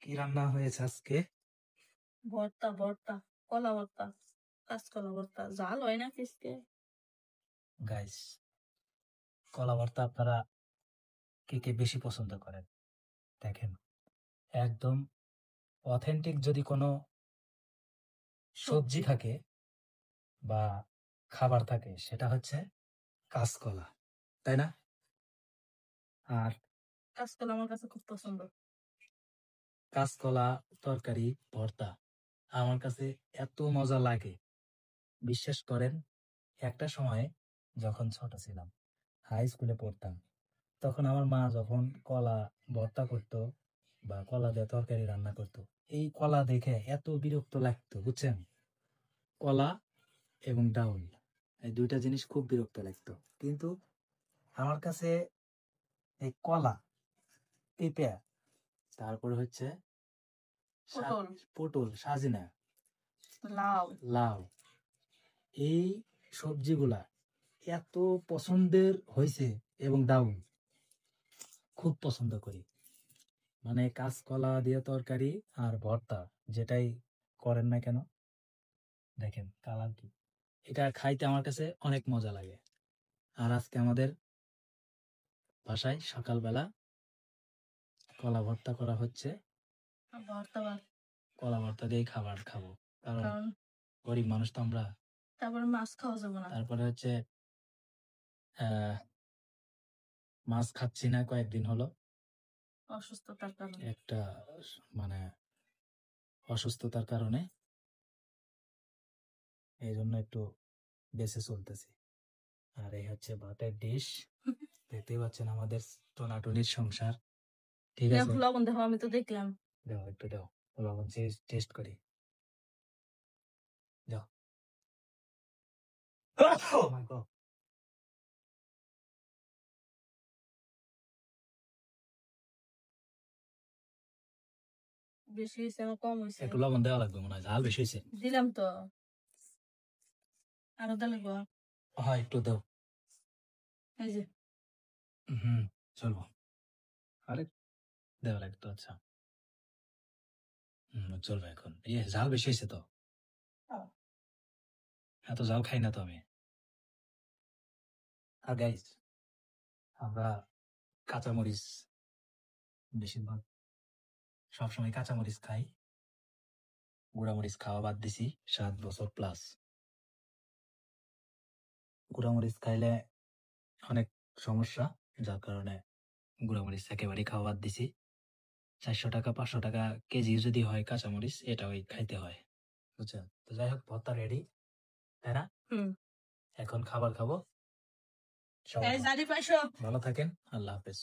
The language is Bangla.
কি রান্না হয়েছে আজকে? ভর্তা ভর্তা কলা ভর্তা কাঁচকলা ভর্তা জাল হয় না ফিসকে গাইস, কলা ভর্তা আপনারা কে কে বেশি পছন্দ করেন? দেখেন, একদম অথেন্টিক যদি কোনো সবজি থাকে বা খাবার থাকে সেটা হচ্ছে কাঁচকলা, তাই না? আর কাঁচকলা আমার কাছে খুব পছন্দ। কাঁচকলা তরকারি ভর্তা আমার কাছে এত মজা লাগে, বিশ্বাস করেন। একটা সময় যখন ছোট ছিলাম, হাই স্কুলে পড়তাম, তখন আমার মা যখন কলা ভর্তা করতো বা কলা দিয়ে তরকারি রান্না করতো, এই কলা দেখে এত বিরক্ত লাগতো, বুঝছেন? কলা এবং ডাউল, এই দুইটা জিনিস খুব বিরক্ত লাগতো। কিন্তু আমার কাছে এই কলা, পেঁপে, তারপরে হচ্ছে পটল পটল, সাজিনা, লাউ লাউ, এই সবজিগুলা এত পছন্দের হয়েছে। এবং ডাউল খুব পছন্দ করি। মানে কাঁচকলা দিয়ে তরকারি আর ভর্তা যেটাই করেন না কেন, দেখেন কালার কি, এটা খাইতে আমার কাছে অনেক মজা লাগে। আর আজকে আমাদের বাসায় সকালবেলা কলা ভর্তা করা হচ্ছে। ভর্তা কলা ভর্তা দিয়ে খাবার খাবো, কারণ কারণ গরিব মানুষ তো আমরা। তারপরে মাছ খাওয়া যাবে না, তারপরে হচ্ছে মাছ খাচ্ছি না কয়েকদিন হলো, অসুস্থতার কারণে। একটা মানে অসুস্থতার কারণে, এই জন্য একটু বেঁচে চলতেছি। আর এই হচ্ছে ভাতের ডিশ, দেখতেই পাচ্ছেন আমাদের টোনাটুনির সংসার। ঠিক আছে, লবণ দেখো, আমি তো দেখলাম। দাও একটু দাও, লবণ টেস্ট করি, দাও। Oh my God! বেশি হয়েছে না কম হয়েছে? একটু লবণ দেওয়া লাগবে মনে হয়, ঝাল বেশি হয়েছে। দিলাম তো, আরো দিলে গো। হ্যাঁ, একটু দাও। এই যে হুম, চলবো। আরে দেওয়া লাগতো, আচ্ছা। চলবে এখন। ঝাল বেশি হয়েছে তো, এত ঝাল খাই না তো আমি। আর গাইস, আমরা কাঁচামরিচ বেশিরভাগ সবসময় কাঁচামরিচ খাই, গুঁড়ামরিচ খাওয়া বাদ দিছি 7 বছর প্লাস। গুঁড়ামরিচ খাইলে অনেক সমস্যা, যার কারণে গুঁড়ামরিচ একেবারেই খাওয়া বাদ দিছি। 400 টাকা 500 টাকা কেজি যদি হয় কাঁচামরিচ, এটা ওই খাইতে হয়, বুঝছেন? তো যাই হোক, ভর্তা রেডি, তাই না? এখন খাবার খাবো। সবাই ভালো থাকেন, আল্লাহ হাফেজ।